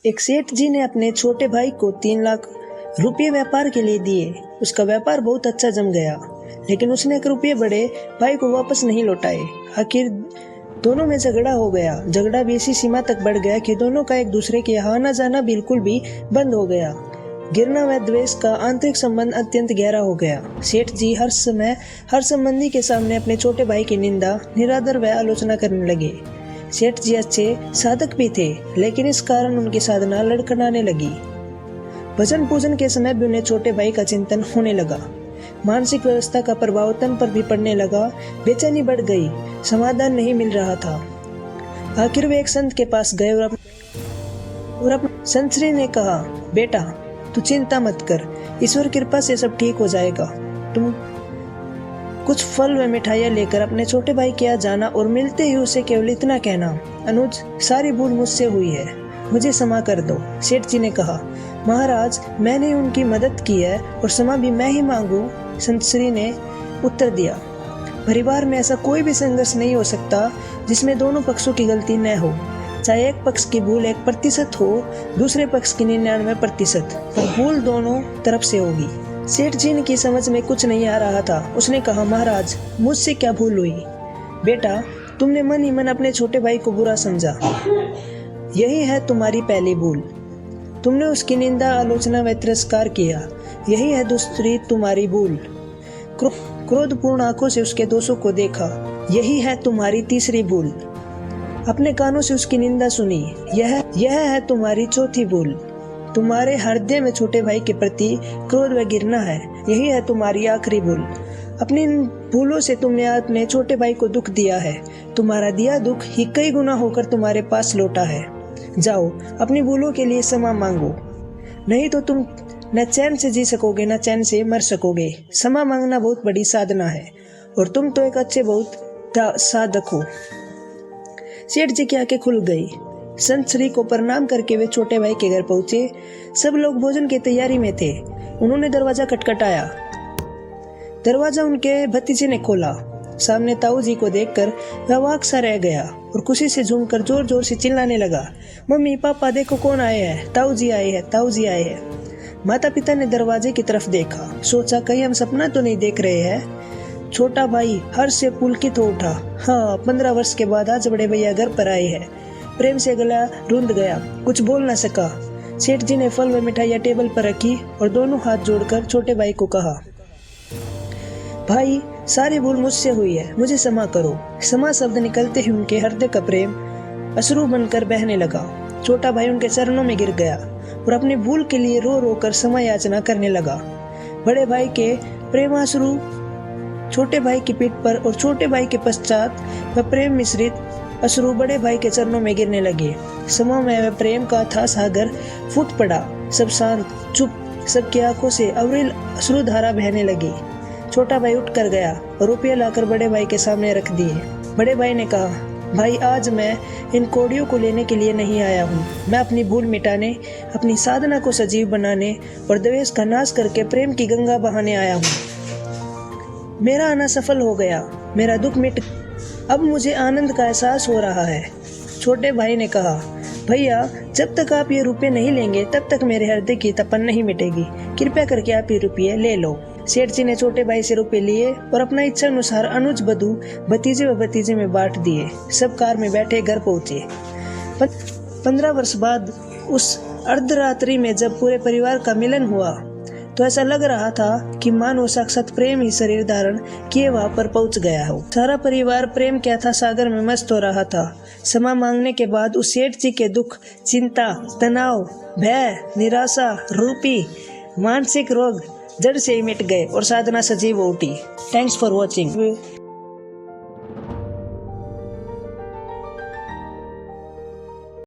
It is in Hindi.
एक सेठ जी ने अपने छोटे भाई को 3 लाख रुपये व्यापार के लिए दिए। उसका व्यापार बहुत अच्छा जम गया, लेकिन उसने 1 रुपये बड़े भाई को वापस नहीं लौटाए। आखिर दोनों में झगड़ा हो गया। झगड़ा भी ऐसी सीमा तक बढ़ गया कि दोनों का एक दूसरे के यहाँ आना जाना बिल्कुल भी बंद हो गया। घृणा व द्वेष का आंतरिक संबंध अत्यंत गहरा हो गया। सेठ जी हर समय हर संबंधी के सामने अपने छोटे भाई की निंदा, निरादर व आलोचना करने लगे। सेठ जी अच्छे साधक भी थे, लेकिन इस कारण उनकी साधना लड़खड़ाने लगी। भजन पूजन के समय भी उन्हें छोटे भाई का चिंतन होने लगा। मानसिक व्यवस्था का प्रभाव तन पर भी पड़ने लगा। बेचैनी बढ़ गई, समाधान नहीं मिल रहा था। आखिर वे एक संत के पास गए और संत श्री ने कहा, बेटा तू चिंता मत कर, ईश्वर कृपा से सब ठीक हो जाएगा। तुम कुछ फल व मिठाइयाँ लेकर अपने छोटे भाई के यहाँ जाना और मिलते ही उसे केवल इतना कहना, अनुज सारी भूल मुझसे हुई है, मुझे क्षमा कर दो। सेठ जी ने कहा, महाराज मैंने उनकी मदद की है और क्षमा भी मैं ही मांगू। संत श्री ने उत्तर दिया, परिवार में ऐसा कोई भी संघर्ष नहीं हो सकता जिसमें दोनों पक्षों की गलती न हो। चाहे एक पक्ष की भूल 1% हो, दूसरे पक्ष की 99%, पर भूल दोनों तरफ से होगी। सेठ जी की समझ में कुछ नहीं आ रहा था। उसने कहा, महाराज मुझसे क्या भूल हुई? बेटा तुमने मन ही मन अपने छोटे भाई को बुरा समझा, यही है तुम्हारी पहली भूल। तुमने उसकी निंदा, आलोचना व तिरस्कार किया, यही है दूसरी तुम्हारी भूल। क्रोधपूर्ण आंखों से उसके दोषों को देखा, यही है तुम्हारी तीसरी भूल। अपने कानों से उसकी निंदा सुनी, यह है तुम्हारी चौथी भूल। तुम्हारे हृदय में छोटे भाई के प्रति क्रोध व घृणा है, यही है तुम्हारी आखिरी भूल। अपनी इन भूलों से तुमने अपने छोटे भाई को दुख दिया है। तुम्हारा दिया दुख ही कई गुना होकर तुम्हारे पास लौटा है। जाओ अपनी भूलों के लिए क्षमा मांगो, नहीं तो तुम न चैन से जी सकोगे न चैन से मर सकोगे। क्षमा मांगना बहुत बड़ी साधना है और तुम तो एक अच्छे बहुत साधक हो। सेठ जी की आंखें खुल गई। संत श्री को प्रणाम करके वे छोटे भाई के घर पहुंचे। सब लोग भोजन की तैयारी में थे। उन्होंने दरवाजा खटखटाया। दरवाजा उनके भतीजे ने खोला। सामने ताऊ जी को देखकर वह अवाक सा रह गया और खुशी से झूमकर जोर जोर से चिल्लाने लगा, मम्मी पापा देखो कौन आए हैं, ताऊ जी आए हैं, ताऊ जी आए हैं। माता पिता ने दरवाजे की तरफ देखा, सोचा कहीं हम सपना तो नहीं देख रहे हैं। छोटा भाई हर्ष से पुलकित हो उठा। हाँ, 15 वर्ष के बाद आज बड़े भैया घर पर आए हैं। प्रेम से गला रूंध गया, कुछ बोल न सका। सेठ जी ने फल व मिठाइयाँ टेबल पर रखी और दोनों हाथ जोड़कर छोटे भाई को कहा, भाई सारी भूल मुझसे हुई है, मुझे क्षमा करो। क्षमा शब्द निकलते ही उनके हृदय का प्रेम अश्रु बनकर बहने लगा। छोटा भाई उनके चरणों में गिर गया और अपनी भूल के लिए रो रो कर क्षमा याचना करने लगा। बड़े भाई के प्रेमाश्रु छोटे भाई की पीठ पर और छोटे भाई के पश्चात वह प्रेम मिश्रित अश्रु बड़े भाई के चरणों में गिरने लगे। समय में वह प्रेम का था सागर फूट पड़ा। सब शांत चुप, सबकी आंखों से अविरल अश्रुधारा बहने लगी। छोटा भाई उठ कर गया और रुपये लाकर बड़े भाई के सामने रख दिए। बड़े भाई ने कहा, भाई आज मैं इन कोड़ियों को लेने के लिए नहीं आया हूँ। मैं अपनी भूल मिटाने, अपनी साधना को सजीव बनाने और द्वेष का नाश करके प्रेम की गंगा बहाने आया हूँ। मेरा आना सफल हो गया, मेरा दुख मिट, अब मुझे आनंद का एहसास हो रहा है। छोटे भाई ने कहा, भैया जब तक आप ये रुपये नहीं लेंगे तब तक मेरे हृदय की तपन नहीं मिटेगी। कृपया करके आप ये रुपये ले लो। सेठ जी ने छोटे भाई से रुपये लिए और अपना इच्छा अनुसार अनुज बधू भतीजे व भतीजे में बांट दिए। सब कार में बैठे घर पहुंचे। 15 वर्ष बाद उस अर्धरात्रि में जब पूरे परिवार का मिलन हुआ तो ऐसा लग रहा था कि मानो साक्षात प्रेम ही शरीर धारण किए वहां पर पहुंच गया हो। सारा परिवार प्रेम क्या था सागर में मस्त हो रहा था। क्षमा मांगने के बाद उस सेठ जी के दुख, चिंता, तनाव, भय, निराशा रूपी मानसिक रोग जड़ से ही मिट गए और साधना सजीव हो उठी। Thanks for watching.